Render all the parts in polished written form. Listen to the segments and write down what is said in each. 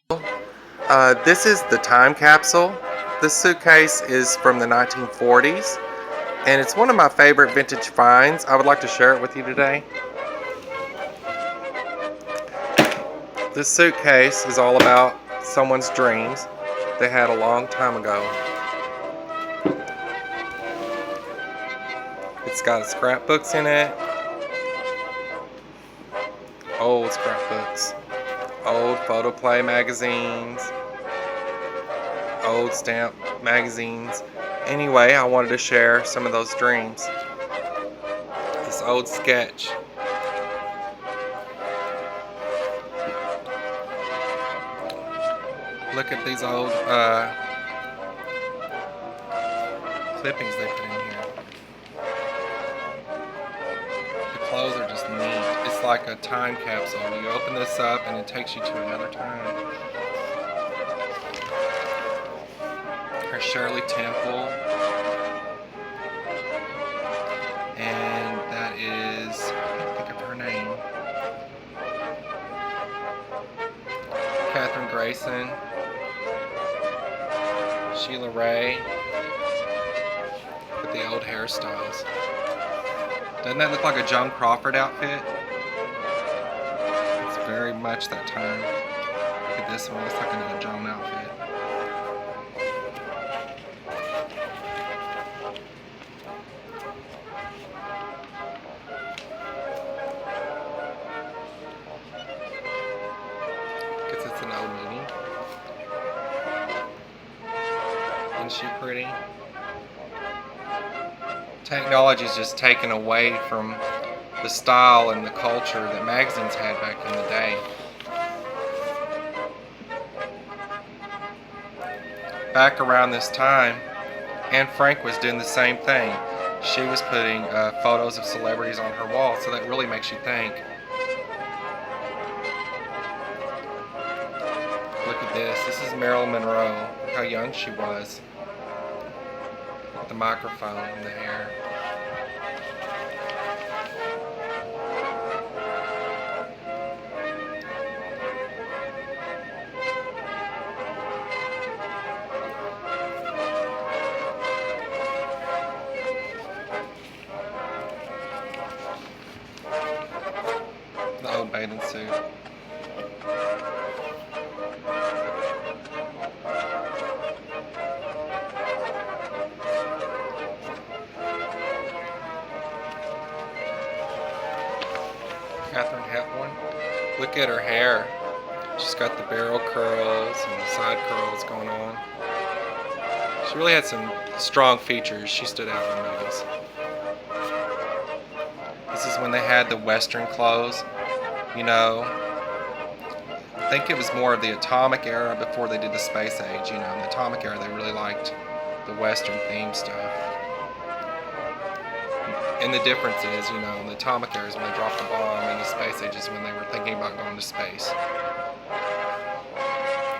This is the time capsule. This suitcase is from the 1940s, and it's one of my favorite vintage finds. I would like to share it with you today. This suitcase is all about someone's dreams they had a long time ago. It's got scrapbooks in it, old scrapbooks, old photoplay magazines, old stamp magazines. Anyway, I wanted to share some of those dreams. This old sketch. Look at these old clippings they put in here. The clothes are just neat. It's like a time capsule. You open this up and it takes you to another time. Here's Shirley Temple. And that is, I can't think of her name. Catherine Grayson. Sheila Ray. With the old hairstyles. Doesn't that look like a Joan Crawford outfit? It's very much that time. Look at this one, it's like another Joan outfit. Guess it's an old Minnie. Isn't she pretty? Technology is just taken away from the style and the culture that magazines had back in the day. Back around this time, Anne Frank was doing the same thing. She was putting photos of celebrities on her wall, so that really makes you think. Look at this. This is Marilyn Monroe. Look how young she was. The microphone and the hair. The old bathing suit. Catherine Hepburn. Look at her hair. She's got the barrel curls and the side curls going on. She really had some strong features. She stood out in the movies. This is when they had the Western clothes. You know, I think it was more of the atomic era before they did the space age. You know, in the atomic era they really liked the Western themed stuff. And the difference is, you know, in the atomic era is when they dropped the bomb, and the space age is when they were thinking about going to space.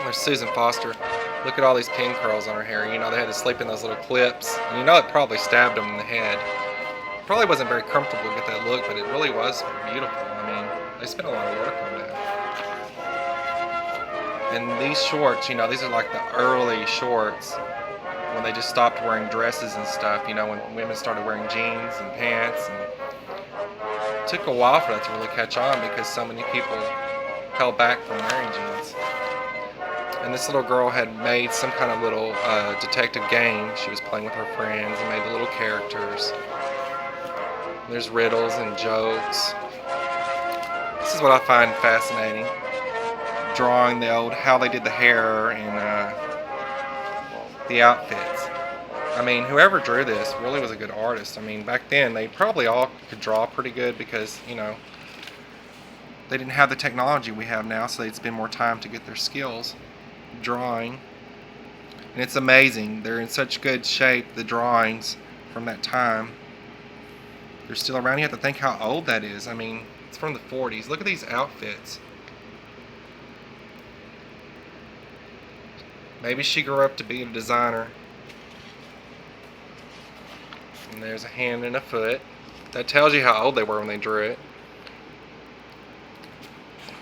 There's Susan Foster. Look at all these pin curls on her hair. You know, they had to sleep in those little clips. And you know it probably stabbed them in the head. Probably wasn't very comfortable to get that look, but it really was beautiful. I mean, they spent a lot of work on that. And these shorts, you know, these are like the early shorts when they just stopped wearing dresses and stuff, you know, when women started wearing jeans and pants. And it took a while for that to really catch on because so many people held back from wearing jeans. And this little girl had made some kind of little detective game. She was playing with her friends and made the little characters. There's riddles and jokes. This is what I find fascinating. Drawing the old, how they did the hair and the outfits. I mean, whoever drew this really was a good artist. I mean, back then they probably all could draw pretty good because, you know, they didn't have the technology we have now, so they'd spend more time to get their skills drawing. And it's amazing. They're in such good shape, the drawings from that time. They're still around. You have to think how old that is. I mean, it's from the 40s. Look at these outfits. Maybe she grew up to be a designer. And there's a hand and a foot. That tells you how old they were when they drew it.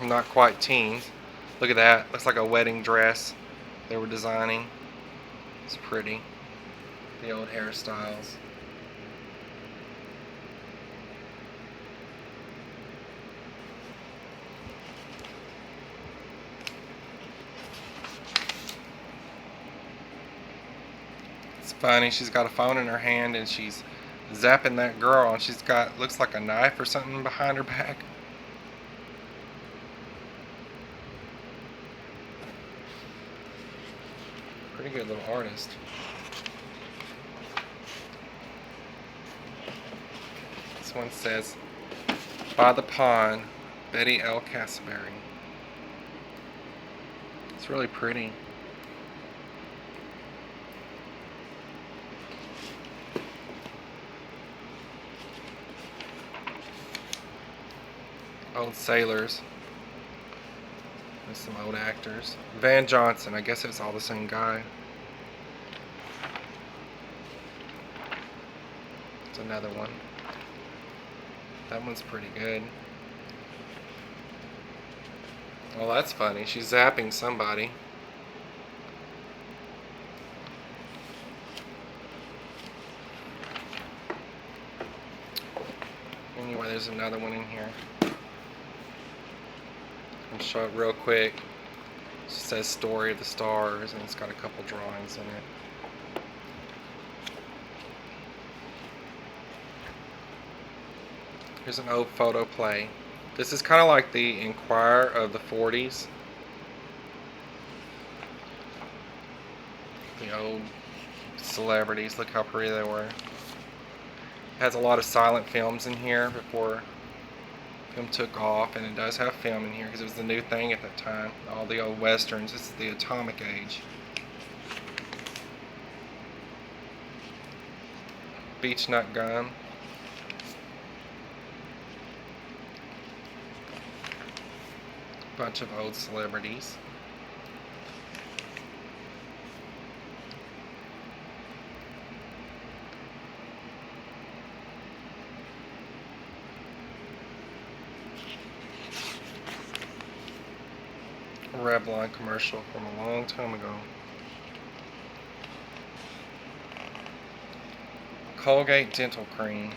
Not quite teens. Look at that. Looks like a wedding dress they were designing. It's pretty. The old hairstyles. It's funny, she's got a phone in her hand and she's zapping that girl, and she's got, looks like a knife or something behind her back. Pretty good little artist. This one says, "By the Pond, Betty L. Castleberry." It's really pretty. Old sailors. There's some old actors. Van Johnson, I guess it's all the same guy. It's another one. That one's pretty good. Well, that's funny. She's zapping somebody. Anyway, there's another one in here. I'll show it real quick. It says "Story of the Stars," and it's got a couple drawings in it. Here's an old photo play. This is kind of like the Enquirer of the 40s. The old celebrities. Look how pretty they were. It has a lot of silent films in here before film took off, and it does have film in here because it was the new thing at that time. All the old westerns. This is the atomic age. Beech nut gum. Bunch of old celebrities. A Revlon commercial from a long time ago. Colgate dental cream.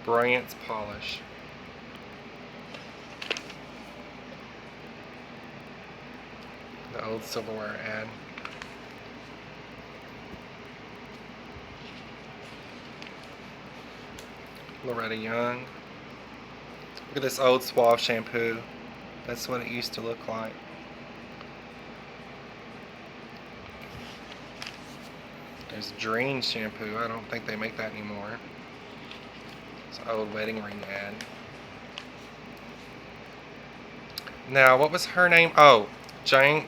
Bryant's polish. The old silverware ad. Loretta Young. Look at this old Suave shampoo. That's what it used to look like. There's Dream shampoo. I don't think they make that anymore. It's an old wedding ring ad. Now, what was her name? Oh, Joan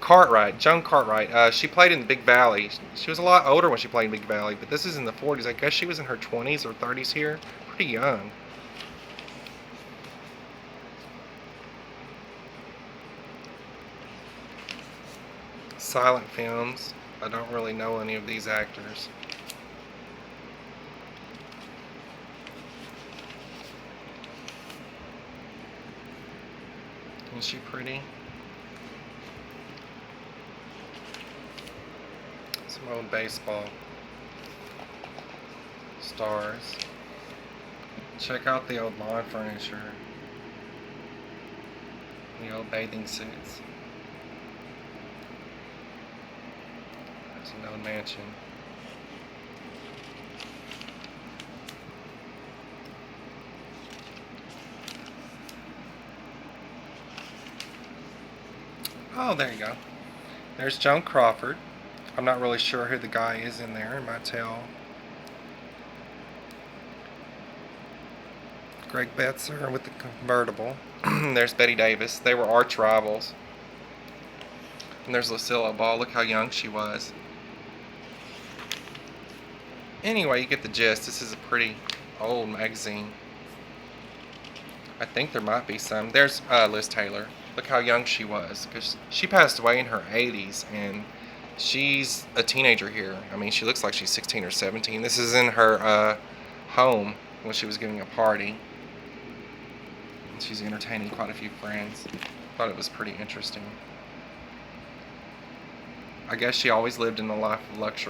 Cartwright. Joan Cartwright. She played in Big Valley. She was a lot older when she played in Big Valley, but this is in the 40s. I guess she was in her 20s or 30s here. Pretty young. Silent films. I don't really know any of these actors. Isn't she pretty? Some old baseball stars. Check out the old lawn furniture. The old bathing suits. There's an old mansion. Oh, there you go. There's Joan Crawford. I'm not really sure who the guy is in there. I might tell. Greg Betzer with the convertible. There's Betty Davis. They were arch rivals. And there's Lucilla Ball. Look how young she was. Anyway, you get the gist. This is a pretty old magazine. I think there might be some. There's Liz Taylor. Look how young she was, because she passed away in her 80s, and she's a teenager here. I mean, she looks like she's 16 or 17. This is in her home when she was giving a party. She's entertaining quite a few friends. Thought it was pretty interesting. I guess she always lived in a life of luxury.